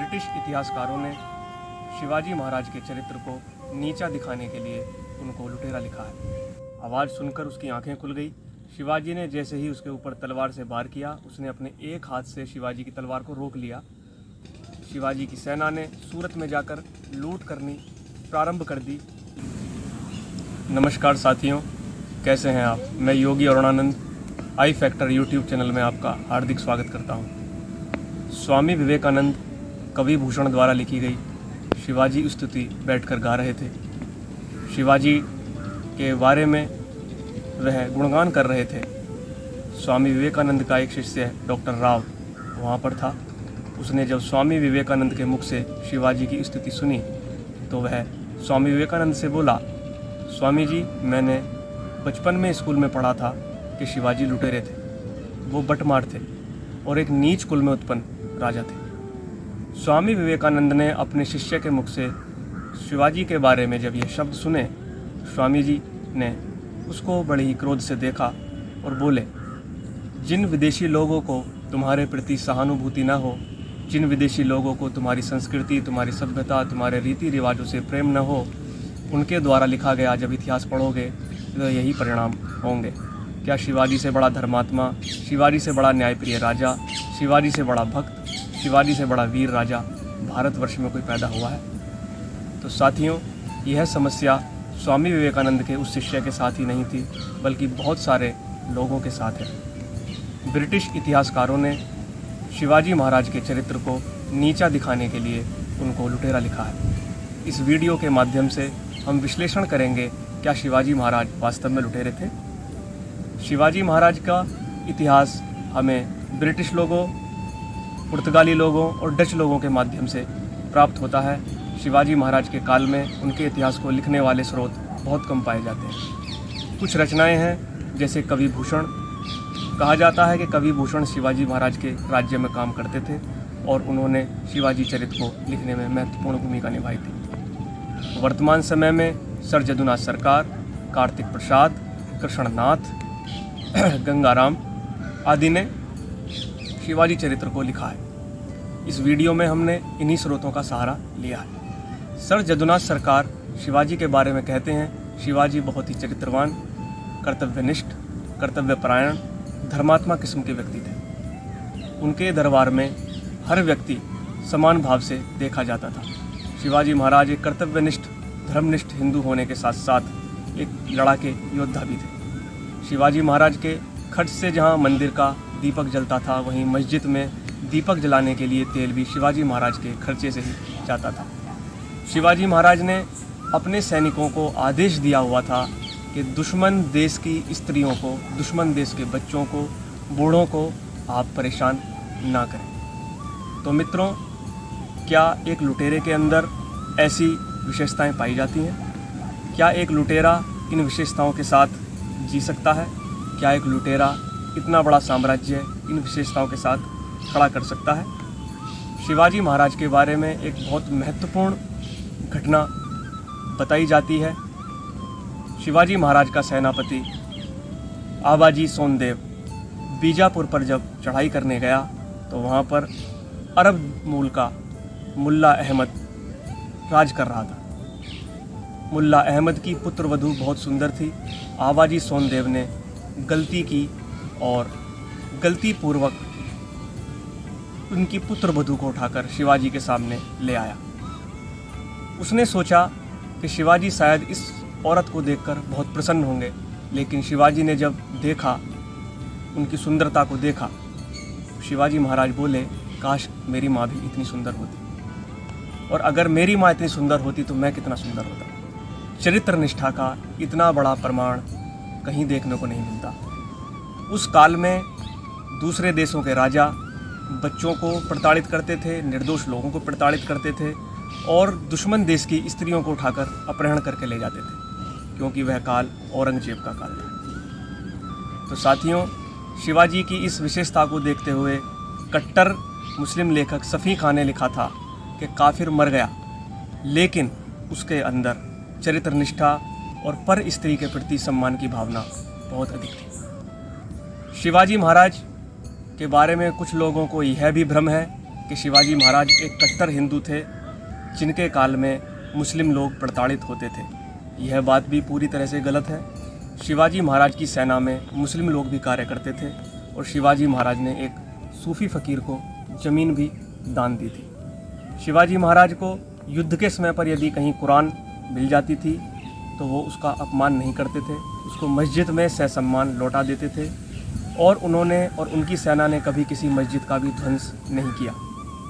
British इतिहासकारों ने शिवाजी महाराज के चरित्र को नीचा दिखाने के लिए उनको लुटेरा लिखा है। आवाज़ सुनकर उसकी आंखें खुल गई। शिवाजी ने जैसे ही उसके ऊपर तलवार से वार किया, उसने अपने एक हाथ से शिवाजी की तलवार को रोक लिया। शिवाजी की सेना ने सूरत में जाकर लूट करनी प्रारंभ कर दी। नमस्कार साथियों, कैसे हैं आप? मैं योगी अरुणानंद आई फैक्टर यूट्यूब चैनल में आपका हार्दिक स्वागत करता हूं। स्वामी विवेकानंद कवि भूषण द्वारा लिखी गई शिवाजी स्तुति बैठकर गा रहे थे। शिवाजी के बारे में वह गुणगान कर रहे थे। स्वामी विवेकानंद का एक शिष्य डॉक्टर राव वहाँ पर था। उसने जब स्वामी विवेकानंद के मुख से शिवाजी की स्तुति सुनी तो वह स्वामी विवेकानंद से बोला, स्वामी जी, मैंने बचपन में स्कूल में पढ़ा था कि शिवाजी लुटेरे थे, वो बटमार थे और एक नीच कुल में उत्पन्न राजा थे। स्वामी विवेकानंद ने अपने शिष्य के मुख से शिवाजी के बारे में जब ये शब्द सुने, स्वामी जी ने उसको बड़े ही क्रोध से देखा और बोले, जिन विदेशी लोगों को तुम्हारे प्रति सहानुभूति न हो, जिन विदेशी लोगों को तुम्हारी संस्कृति, तुम्हारी सभ्यता, तुम्हारे रीति रिवाजों से प्रेम न हो, उनके द्वारा लिखा गया जब इतिहास पढ़ोगे तो यही परिणाम होंगे। क्या शिवाजी से बड़ा धर्मात्मा, शिवाजी से बड़ा न्यायप्रिय राजा, शिवाजी से बड़ा भक्त, शिवाजी से बड़ा वीर राजा भारतवर्ष में कोई पैदा हुआ है? तो साथियों, यह समस्या स्वामी विवेकानंद के उस शिष्य के साथ ही नहीं थी, बल्कि बहुत सारे लोगों के साथ है। ब्रिटिश इतिहासकारों ने शिवाजी महाराज के चरित्र को नीचा दिखाने के लिए उनको लुटेरा लिखा है। इस वीडियो के माध्यम से हम विश्लेषण करेंगे, क्या शिवाजी महाराज वास्तव में लुटेरे थे? शिवाजी महाराज का इतिहास हमें ब्रिटिश लोगों, पुर्तगाली लोगों और डच लोगों के माध्यम से प्राप्त होता है। शिवाजी महाराज के काल में उनके इतिहास को लिखने वाले स्रोत बहुत कम पाए जाते हैं। कुछ रचनाएं हैं, जैसे कवि भूषण। कहा जाता है कि कवि भूषण शिवाजी महाराज के राज्य में काम करते थे और उन्होंने शिवाजी चरित्र को लिखने में महत्वपूर्ण भूमिका निभाई थी। वर्तमान समय में सर जदुनाथ सरकार, कार्तिक प्रसाद, कृष्णनाथ, गंगाराम आदि ने शिवाजी चरित्र को लिखा है। इस वीडियो में हमने इन्हीं स्रोतों का सहारा लिया है। सर जदुनाथ सरकार शिवाजी के बारे में कहते हैं, शिवाजी बहुत ही चरित्रवान, कर्तव्यनिष्ठ, कर्तव्यपरायण, धर्मात्मा किस्म के व्यक्ति थे। उनके दरबार में हर व्यक्ति समान भाव से देखा जाता था। शिवाजी महाराज एक कर्तव्यनिष्ठ, धर्मनिष्ठ हिंदू होने के साथ साथ एक लड़ाके योद्धा भी थे। शिवाजी महाराज के खर्च से जहाँ मंदिर का दीपक जलता था, वहीं मस्जिद में दीपक जलाने के लिए तेल भी शिवाजी महाराज के खर्चे से ही जाता था। शिवाजी महाराज ने अपने सैनिकों को आदेश दिया हुआ था कि दुश्मन देश की स्त्रियों को, दुश्मन देश के बच्चों को, बूढ़ों को आप परेशान ना करें। तो मित्रों, क्या एक लुटेरे के अंदर ऐसी विशेषताएं पाई जाती हैं? क्या एक लुटेरा इन विशेषताओं के साथ जी सकता है? क्या एक लुटेरा इतना बड़ा साम्राज्य इन विशेषताओं के साथ खड़ा कर सकता है? शिवाजी महाराज के बारे में एक बहुत महत्वपूर्ण घटना बताई जाती है। शिवाजी महाराज का सेनापति आबाजी सोनदेव बीजापुर पर जब चढ़ाई करने गया तो वहाँ पर अरब मूल का मुल्ला अहमद राज कर रहा था। मुल्ला अहमद की पुत्रवधू बहुत सुंदर थी। आबाजी सोनदेव ने गलती की और गलती पूर्वक उनकी पुत्रवधू को उठाकर शिवाजी के सामने ले आया। उसने सोचा कि शिवाजी शायद इस औरत को देखकर बहुत प्रसन्न होंगे, लेकिन शिवाजी ने जब देखा, उनकी सुंदरता को देखा, शिवाजी महाराज बोले, काश मेरी माँ भी इतनी सुंदर होती, और अगर मेरी माँ इतनी सुंदर होती तो मैं कितना सुंदर होता। चरित्र निष्ठा का इतना बड़ा प्रमाण कहीं देखने को नहीं मिलता। उस काल में दूसरे देशों के राजा बच्चों को प्रताड़ित करते थे, निर्दोष लोगों को प्रताड़ित करते थे और दुश्मन देश की स्त्रियों को उठाकर अपहरण करके ले जाते थे, क्योंकि वह काल औरंगजेब का काल था। तो साथियों, शिवाजी की इस विशेषता को देखते हुए कट्टर मुस्लिम लेखक सफ़ी खान ने लिखा था कि काफिर मर गया, लेकिन उसके अंदर चरित्र निष्ठा और पर स्त्री के प्रति सम्मान की भावना बहुत अधिक थी। शिवाजी महाराज के बारे में कुछ लोगों को यह भी भ्रम है कि शिवाजी महाराज एक कट्टर हिंदू थे जिनके काल में मुस्लिम लोग प्रताड़ित होते थे। यह बात भी पूरी तरह से गलत है। शिवाजी महाराज की सेना में मुस्लिम लोग भी कार्य करते थे और शिवाजी महाराज ने एक सूफी फ़कीर को ज़मीन भी दान दी थी। शिवाजी महाराज को युद्ध के समय पर यदि कहीं कुरान मिल जाती थी तो वो उसका अपमान नहीं करते थे, उसको मस्जिद में सहसम्मान लौटा देते थे और उन्होंने और उनकी सेना ने कभी किसी मस्जिद का भी ध्वंस नहीं किया,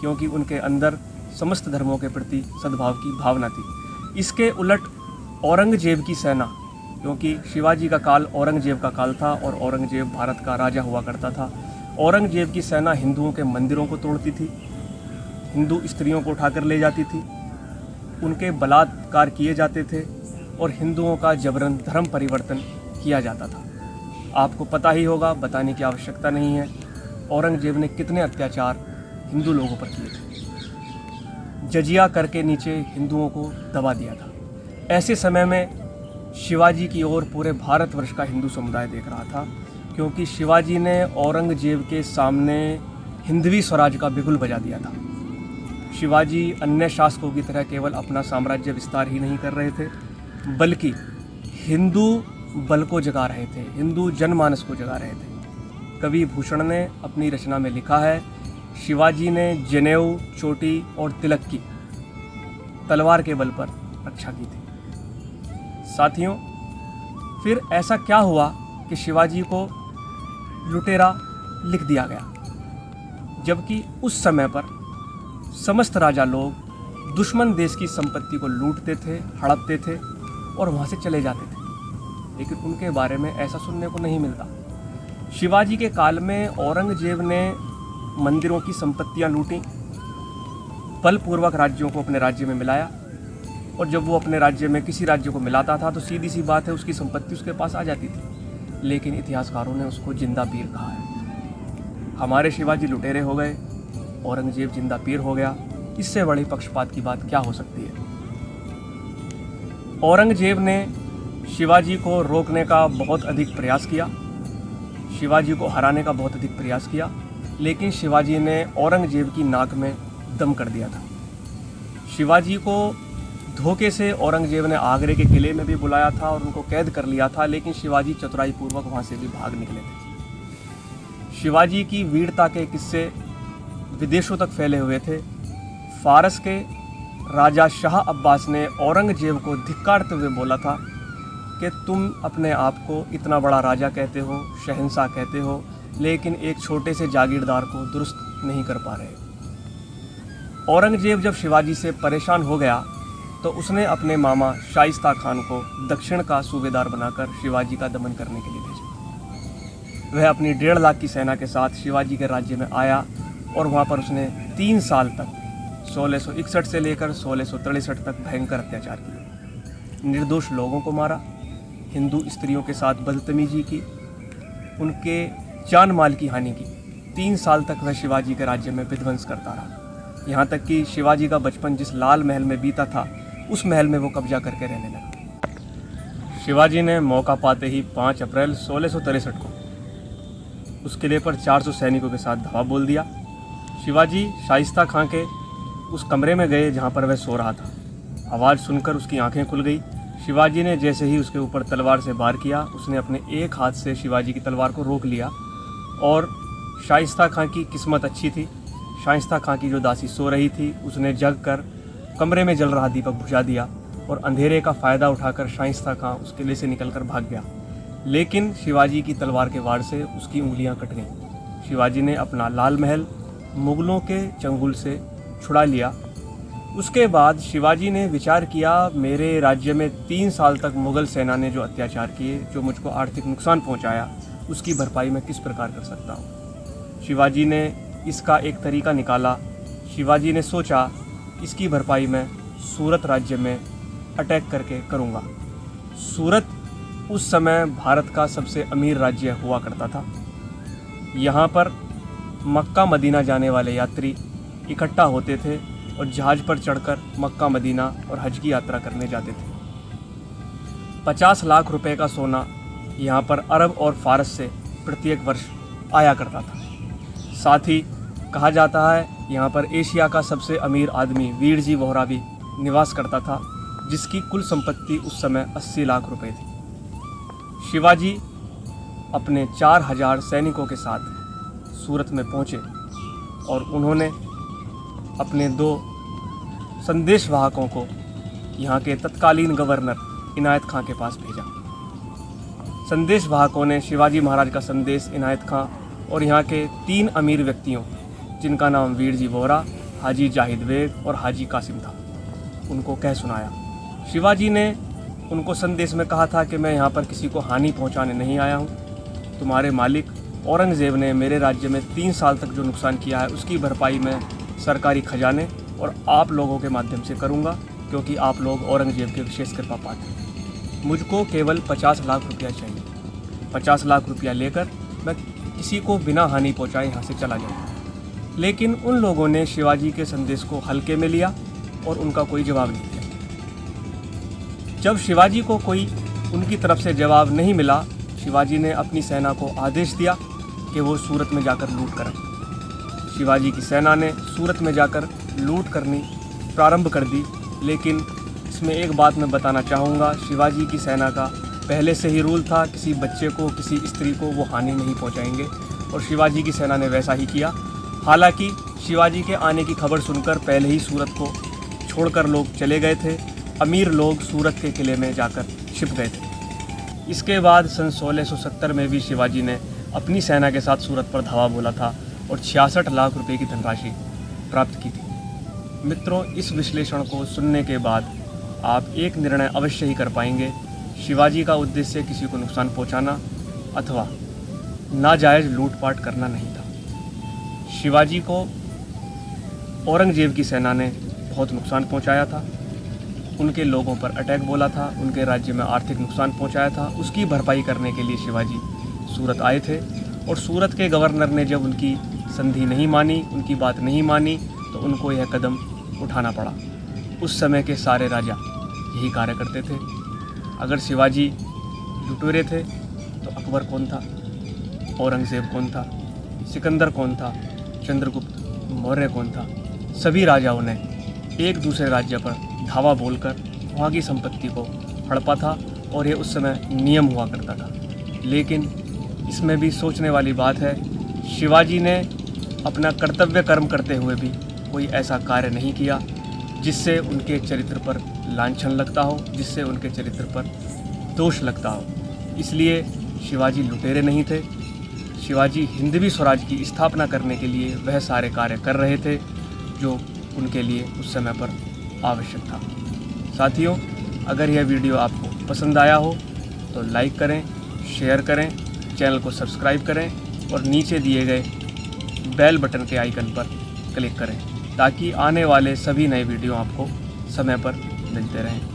क्योंकि उनके अंदर समस्त धर्मों के प्रति सद्भाव की भावना थी। इसके उलट औरंगजेब की सेना, क्योंकि शिवाजी का काल औरंगजेब का काल था और औरंगजेब भारत का राजा हुआ करता था, औरंगजेब की सेना हिंदुओं के मंदिरों को तोड़ती थी, हिंदू स्त्रियों को उठाकर ले जाती थी, उनके बलात्कार किए जाते थे और हिंदुओं का जबरन धर्म परिवर्तन किया जाता था। आपको पता ही होगा, बताने की आवश्यकता नहीं है, औरंगजेब ने कितने अत्याचार हिंदू लोगों पर किए थे। जजिया करके नीचे हिंदुओं को दबा दिया था। ऐसे समय में शिवाजी की ओर पूरे भारतवर्ष का हिंदू समुदाय देख रहा था, क्योंकि शिवाजी ने औरंगजेब के सामने हिंदवी स्वराज का बिगुल बजा दिया था। शिवाजी अन्य शासकों की तरह केवल अपना साम्राज्य विस्तार ही नहीं कर रहे थे, बल्कि हिंदू बल को जगा रहे थे, हिंदू जनमानस को जगा रहे थे। कवि भूषण ने अपनी रचना में लिखा है, शिवाजी ने जनेऊ, चोटी और तिलक की तलवार के बल पर रक्षा की थी। साथियों, फिर ऐसा क्या हुआ कि शिवाजी को लुटेरा लिख दिया गया, जबकि उस समय पर समस्त राजा लोग दुश्मन देश की संपत्ति को लूटते थे, हड़पते थे और वहाँ से चले जाते थे, लेकिन उनके बारे में ऐसा सुनने को नहीं मिलता। शिवाजी के काल में औरंगजेब ने मंदिरों की संपत्तियाँ लूटी, बलपूर्वक राज्यों को अपने राज्य में मिलाया, और जब वो अपने राज्य में किसी राज्य को मिलाता था तो सीधी सी बात है उसकी संपत्ति उसके पास आ जाती थी। लेकिन इतिहासकारों ने उसको जिंदा पीर कहा है। हमारे शिवाजी लुटेरे हो गए, औरंगजेब जिंदा पीर हो गया, इससे बड़ी पक्षपात की बात क्या हो सकती है। औरंगजेब ने शिवाजी को रोकने का बहुत अधिक प्रयास किया, शिवाजी को हराने का बहुत अधिक प्रयास किया, लेकिन शिवाजी ने औरंगजेब की नाक में दम कर दिया था। शिवाजी को धोखे से औरंगजेब ने आगरे के किले में भी बुलाया था और उनको कैद कर लिया था, लेकिन शिवाजी चतुराई पूर्वक वहाँ से भी भाग निकले थे। शिवाजी की वीरता के किस्से विदेशों तक फैले हुए थे। फारस के राजा शाह अब्बास ने औरंगजेब को धिक्कारते हुए बोला था कि तुम अपने आप को इतना बड़ा राजा कहते हो, शहंशाह कहते हो, लेकिन एक छोटे से जागीरदार को दुरुस्त नहीं कर पा रहे। औरंगजेब जब शिवाजी से परेशान हो गया तो उसने अपने मामा शाइस्ता खान को दक्षिण का सूबेदार बनाकर शिवाजी का दमन करने के लिए भेजा। वह अपनी 1.5 लाख की सेना के साथ शिवाजी के राज्य में आया और वहाँ पर उसने 3 साल तक 1661 से लेकर 1663 तक भयंकर अत्याचार किए। निर्दोष लोगों को मारा, हिंदू स्त्रियों के साथ बदतमीजी की, उनके जान माल की हानि की। 3 साल तक वह शिवाजी के राज्य में विध्वंस करता रहा, यहाँ तक कि शिवाजी का बचपन जिस लाल महल में बीता था उस महल में वो कब्जा करके रहने लगा। शिवाजी ने मौका पाते ही 5 अप्रैल 1663 को उस किले पर 400 सैनिकों के साथ धावा बोल दिया। शिवाजी शाइस्ता खां के उस कमरे में गए जहाँ पर वह सो रहा था। आवाज़ सुनकर उसकी आंखें खुल गई। शिवाजी ने जैसे ही उसके ऊपर तलवार से वार किया, उसने अपने एक हाथ से शिवाजी की तलवार को रोक लिया और शाइस्ता खां की किस्मत अच्छी थी। शाइस्ता खां की जो दासी सो रही थी उसने जग कर कमरे में जल रहा दीपक बुझा दिया और अंधेरे का फ़ायदा उठाकर शाइस्ता खां उस किले से निकलकर भाग गया। लेकिन शिवाजी की तलवार के वार से उसकी उंगलियां कट गईं। शिवाजी ने अपना लाल महल मुगलों के चंगुल से छुड़ा लिया। उसके बाद शिवाजी ने विचार किया, मेरे राज्य में 3 साल तक मुग़ल सेना ने जो अत्याचार किए, जो मुझको आर्थिक नुकसान पहुंचाया, उसकी भरपाई मैं किस प्रकार कर सकता हूं। शिवाजी ने इसका एक तरीका निकाला। शिवाजी ने सोचा इसकी भरपाई मैं सूरत राज्य में अटैक करके करूंगा। सूरत उस समय भारत का सबसे अमीर राज्य हुआ करता था। यहाँ पर मक्का मदीना जाने वाले यात्री इकट्ठा होते थे और जहाज़ पर चढ़कर मक्का मदीना और हज की यात्रा करने जाते थे। 50 लाख रुपए का सोना यहाँ पर अरब और फारस से प्रत्येक वर्ष आया करता था। साथ ही कहा जाता है यहाँ पर एशिया का सबसे अमीर आदमी वीरजी वोहरा भी निवास करता था, जिसकी कुल संपत्ति उस समय 80 लाख रुपए थी। शिवाजी अपने 4000 सैनिकों के साथ सूरत में पहुँचे और उन्होंने अपने 2 संदेशवाहकों को यहाँ के तत्कालीन गवर्नर इनायत खां के पास भेजा। संदेशवाहकों ने शिवाजी महाराज का संदेश इनायत खां और यहाँ के 3 अमीर व्यक्तियों, जिनका नाम वीरजी वोहरा, हाजी जाहिद बेग और हाजी कासिम था, उनको कह सुनाया। शिवाजी ने उनको संदेश में कहा था कि मैं यहाँ पर किसी को हानि पहुँचाने नहीं आया हूँ। तुम्हारे मालिक औरंगज़ेब ने मेरे राज्य में 3 साल तक जो नुकसान किया है उसकी भरपाई मैं सरकारी खजाने और आप लोगों के माध्यम से करूँगा, क्योंकि आप लोग औरंगज़ेब के विशेष कृपा पात्र हैं। मुझको केवल 50 लाख रुपया चाहिए। 50 लाख रुपया लेकर मैं किसी को बिना हानि पहुँचाए यहाँ से चला जाऊँगा। लेकिन उन लोगों ने शिवाजी के संदेश को हल्के में लिया और उनका कोई जवाब नहीं दिया। जब शिवाजी को कोई उनकी तरफ से जवाब नहीं मिला, शिवाजी ने अपनी सेना को आदेश दिया कि वो सूरत में जाकर लूट करें। शिवाजी की सेना ने सूरत में जाकर लूट करनी प्रारंभ कर दी। लेकिन इसमें एक बात मैं बताना चाहूँगा, शिवाजी की सेना का पहले से ही रूल था, किसी बच्चे को, किसी स्त्री को वो हानि नहीं पहुँचाएंगे, और शिवाजी की सेना ने वैसा ही किया। हालांकि शिवाजी के आने की खबर सुनकर पहले ही सूरत को छोड़कर लोग चले गए थे। अमीर लोग सूरत के किले में जाकर छिप गए थे। इसके बाद सन 1670 में भी शिवाजी ने अपनी सेना के साथ सूरत पर धावा बोला था और 66 लाख रुपए की धनराशि प्राप्त की थी। मित्रों, इस विश्लेषण को सुनने के बाद आप एक निर्णय अवश्य ही कर पाएंगे, शिवाजी का उद्देश्य किसी को नुकसान पहुंचाना अथवा नाजायज़ लूटपाट करना नहीं था। शिवाजी को औरंगज़ेब की सेना ने बहुत नुकसान पहुंचाया था, उनके लोगों पर अटैक बोला था, उनके राज्य में आर्थिक नुकसान पहुंचाया था। उसकी भरपाई करने के लिए शिवाजी सूरत आए थे और सूरत के गवर्नर ने जब उनकी संधि नहीं मानी, उनकी बात नहीं मानी, तो उनको यह कदम उठाना पड़ा। उस समय के सारे राजा यही कार्य करते थे। अगर शिवाजी लुटेरे थे तो अकबर कौन था, औरंगज़ेब कौन था, सिकंदर कौन था, चंद्रगुप्त मौर्य कौन था। सभी राजाओं ने एक दूसरे राज्य पर धावा बोलकर वहाँ की संपत्ति को हड़पा था और ये उस समय नियम हुआ करता था। लेकिन इसमें भी सोचने वाली बात है, शिवाजी ने अपना कर्तव्य कर्म करते हुए भी कोई ऐसा कार्य नहीं किया जिससे उनके चरित्र पर लांछन लगता हो, जिससे उनके चरित्र पर दोष लगता हो। इसलिए शिवाजी लुटेरे नहीं थे। शिवाजी हिंदवी स्वराज की स्थापना करने के लिए वह सारे कार्य कर रहे थे जो उनके लिए उस समय पर आवश्यक था। साथियों, अगर यह वीडियो आपको पसंद आया हो तो लाइक करें, शेयर करें, चैनल को सब्सक्राइब करें और नीचे दिए गए बेल बटन के आइकन पर क्लिक करें ताकि आने वाले सभी नए वीडियो आपको समय पर मिलते रहें।